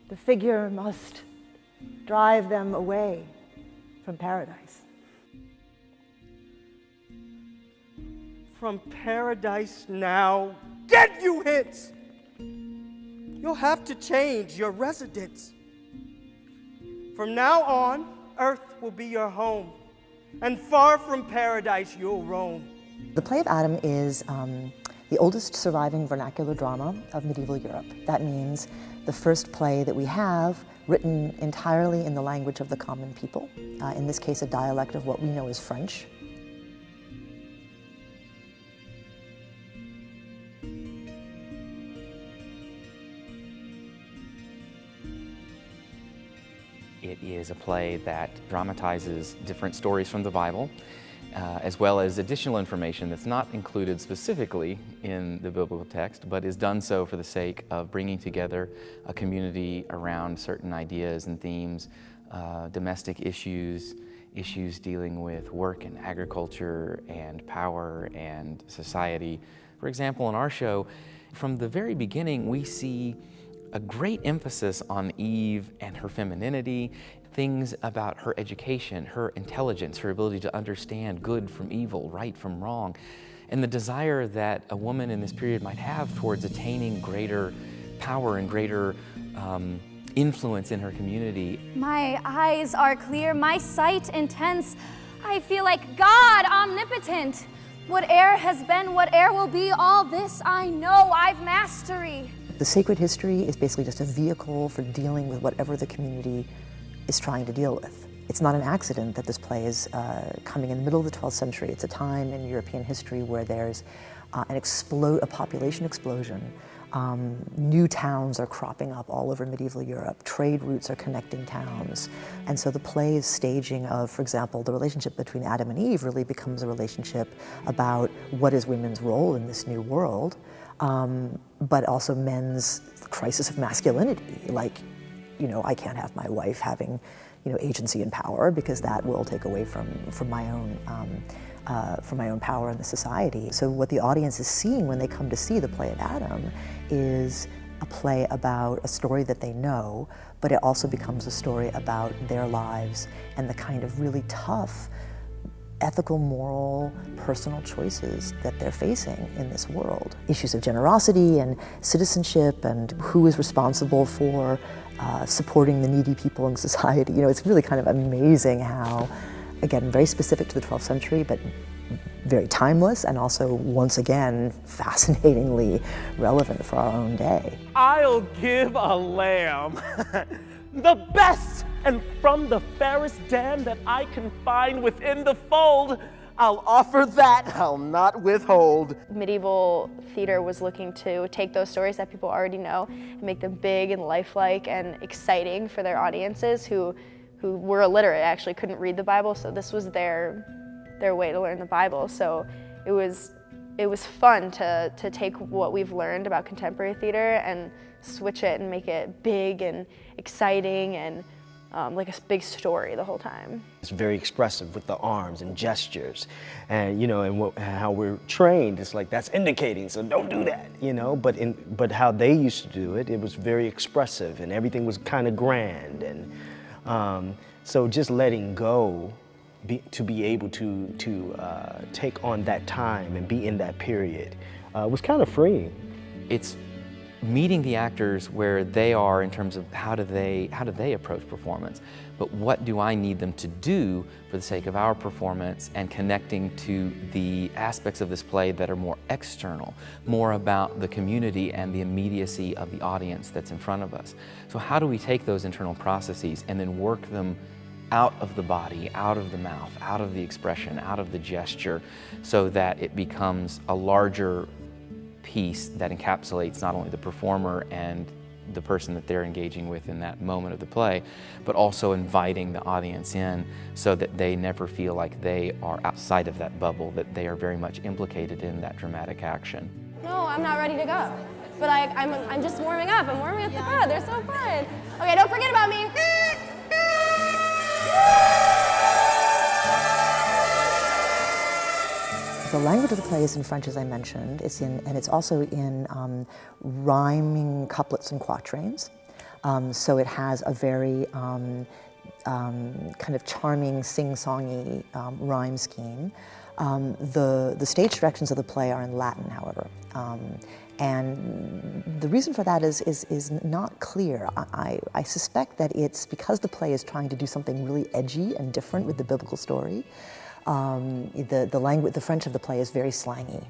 The figure must drive them away from paradise. From paradise now, get you hence! You'll have to change your residence. From now on, earth will be your home, and far from paradise you'll roam. The play of Adam is the oldest surviving vernacular drama of medieval Europe. That means the first play that we have written entirely in the language of the common people, in this case a dialect of what we know as French. It is a play that dramatizes different stories from the Bible, as well as additional information that's not included specifically in the biblical text, but is done so for the sake of bringing together a community around certain ideas and themes, domestic issues, issues dealing with work and agriculture and power and society. For example, in our show, from the very beginning, we see a great emphasis on Eve and her femininity, things about her education, her intelligence, her ability to understand good from evil, right from wrong, and the desire that a woman in this period might have towards attaining greater power and greater influence in her community. My eyes are clear, my sight intense. I feel like God omnipotent. Whate'er has been, whate'er will be, all this I know, I've mastery. The sacred history is basically just a vehicle for dealing with whatever the community is trying to deal with. It's not an accident that this play is coming in the middle of the 12th century. It's a time in European history where there's a population explosion. New towns are cropping up all over medieval Europe. Trade routes are connecting towns. And so the play is staging of, for example, the relationship between Adam and Eve really becomes a relationship about what is women's role in this new world, but also men's crisis of masculinity. Like, you know, I can't have my wife having, you know, agency and power because that will take away from my own power in the society. So what the audience is seeing when they come to see the play of Adam is a play about a story that they know, but it also becomes a story about their lives and the kind of really tough ethical, moral, personal choices that they're facing in this world. Issues of generosity and citizenship and who is responsible for supporting the needy people in society. You know, it's really kind of amazing how, again, very specific to the 12th century, but very timeless and also, once again, fascinatingly relevant for our own day. I'll give a lamb, the best and from the fairest dam that I can find within the fold. I'll offer that, I'll not withhold. Medieval theater was looking to take those stories that people already know and make them big and lifelike and exciting for their audiences who were illiterate, actually couldn't read the Bible, so this was their way to learn the Bible. So it was fun to take what we've learned about contemporary theater and switch it and make it big and exciting and like a big story the whole time. It's very expressive with the arms and gestures, and you know, and how we're trained. It's like that's indicating, so don't do that, you know. But how they used to do it, it was very expressive, and everything was kind of grand, and so just letting go, to be able to take on that time and be in that period was kind of freeing. It's meeting the actors where they are in terms of how do they approach performance, but what do I need them to do for the sake of our performance, and connecting to the aspects of this play that are more external, more about the community and the immediacy of the audience that's in front of us. So how do we take those internal processes and then work them out of the body, out of the mouth, out of the expression, out of the gesture, so that it becomes a larger piece that encapsulates not only the performer and the person that they're engaging with in that moment of the play, but also inviting the audience in so that they never feel like they are outside of that bubble, that they are very much implicated in that dramatic action. No, I'm not ready to go. But I'm just warming up. I'm warming up the crowd. They're so fun. Okay, don't forget about me. The language of the play is in French, as I mentioned. And it's also in rhyming couplets and quatrains. So it has a very kind of charming, sing-songy rhyme scheme. The stage directions of the play are in Latin, however. And the reason for that is not clear. I suspect that it's because the play is trying to do something really edgy and different with the biblical story. The French of the play is very slangy.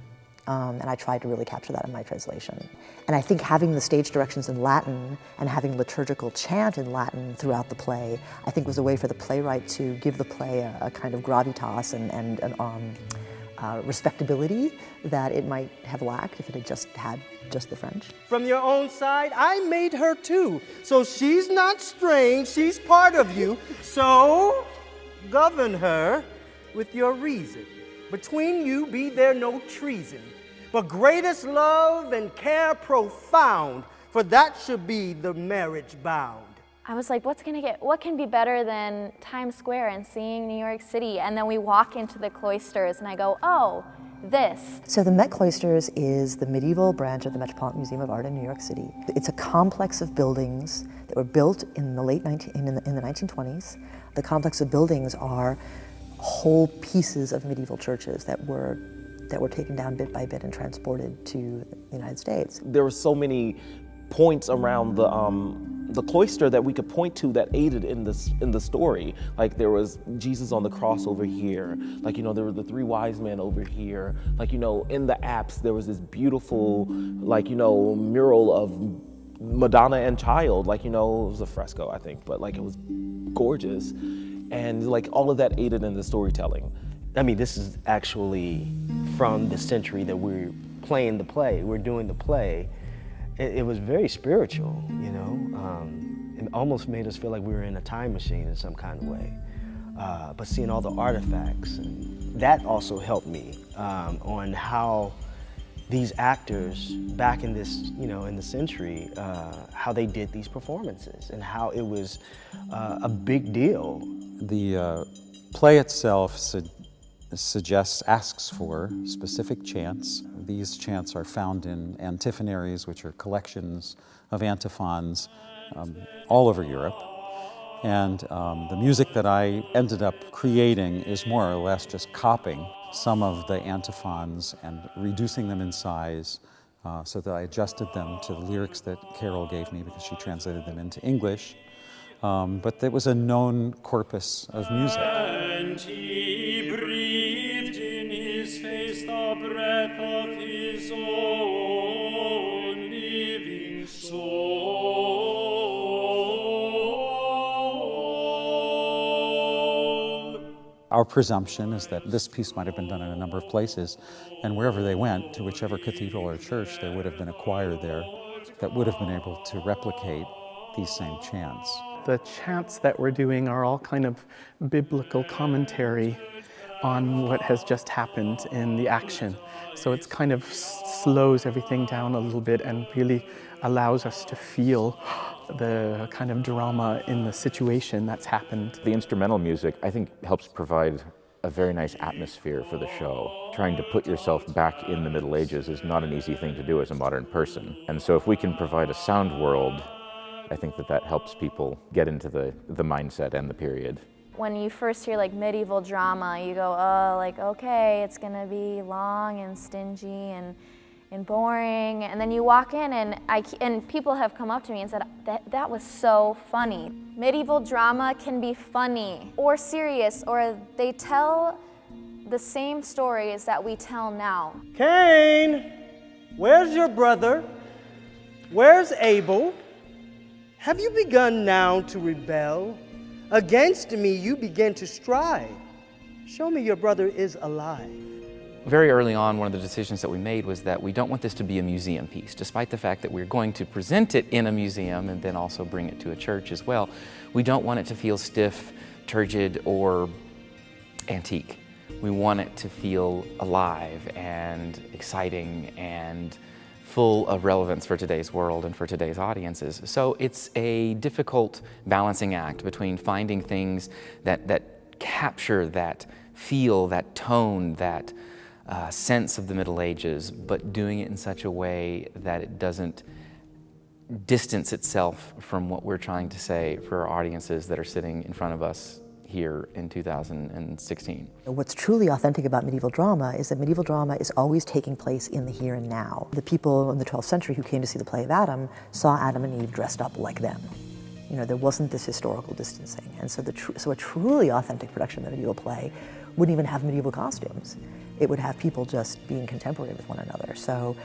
And I tried to really capture that in my translation. And I think having the stage directions in Latin and having liturgical chant in Latin throughout the play, I think was a way for the playwright to give the play a kind of gravitas and respectability that it might have lacked if it had just the French. From your own side, I made her too. So she's not strange, she's part of you. So govern her with your reason. Between you be there no treason, but greatest love and care profound, for that should be the marriage bound. I was like, what can be better than Times Square and seeing New York City? And then we walk into the Cloisters and I go, oh, this. So the Met Cloisters is the medieval branch of the Metropolitan Museum of Art in New York City. It's a complex of buildings that were built in the late 1920s. The complex of buildings are whole pieces of medieval churches that were taken down bit by bit and transported to the United States. There were so many points around the cloister that we could point to that aided in the story. Like there was Jesus on the cross over here. Like, there were the three wise men over here. Like, in the apse there was this beautiful, mural of Madonna and Child. Like, it was a fresco, I think, but it was gorgeous. And all of that aided in the storytelling. I mean, this is actually from the century that we're playing the play, we're doing the play. It was very spiritual, It almost made us feel like we were in a time machine in some kind of way. But seeing all the artifacts, and that also helped me on how these actors back in this, in the century, how they did these performances and how it was a big deal. The play itself asks for specific chants. These chants are found in antiphonaries, which are collections of antiphons all over Europe. And the music that I ended up creating is more or less just copying some of the antiphons and reducing them in size so that I adjusted them to the lyrics that Carol gave me because she translated them into English. But it was a known corpus of music. And he breathed in his face the breath of his own living soul. Our presumption is that this piece might have been done in a number of places, and wherever they went, to whichever cathedral or church, there would have been a choir there that would have been able to replicate these same chants. The chants that we're doing are all kind of biblical commentary on what has just happened in the action. So it's kind of slows everything down a little bit and really allows us to feel the kind of drama in the situation that's happened. The instrumental music, I think, helps provide a very nice atmosphere for the show. Trying to put yourself back in the Middle Ages is not an easy thing to do as a modern person. And so if we can provide a sound world, I think that helps people get into the mindset and the period. When you first hear medieval drama, you go, oh, okay, it's gonna be long and stingy and boring. And then you walk in and people have come up to me and said, that was so funny. Medieval drama can be funny or serious, or they tell the same stories that we tell now. Cain, where's your brother? Where's Abel? Have you begun now to rebel? Against me you begin to strive. Show me your brother is alive. Very early on, one of the decisions that we made was that we don't want this to be a museum piece, despite the fact that we're going to present it in a museum and then also bring it to a church as well. We don't want it to feel stiff, turgid, or antique. We want it to feel alive and exciting and full of relevance for today's world and for today's audiences. So it's a difficult balancing act between finding things that capture that feel, that tone, that sense of the Middle Ages, but doing it in such a way that it doesn't distance itself from what we're trying to say for our audiences that are sitting in front of us here in 2016. What's truly authentic about medieval drama is that medieval drama is always taking place in the here and now. The people in the 12th century who came to see the play of Adam saw Adam and Eve dressed up like them. You know, there wasn't this historical distancing. And so, so a truly authentic production of a medieval play wouldn't even have medieval costumes. It would have people just being contemporary with one another. So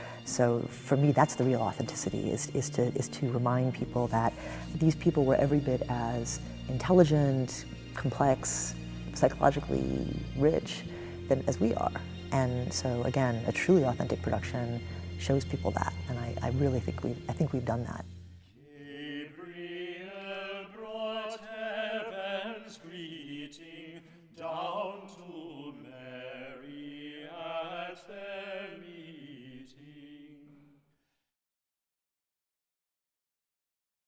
for me, that's the real authenticity, is to remind people that these people were every bit as intelligent, complex, psychologically rich as we are. And so again, a truly authentic production shows people that, and I really think we've done that.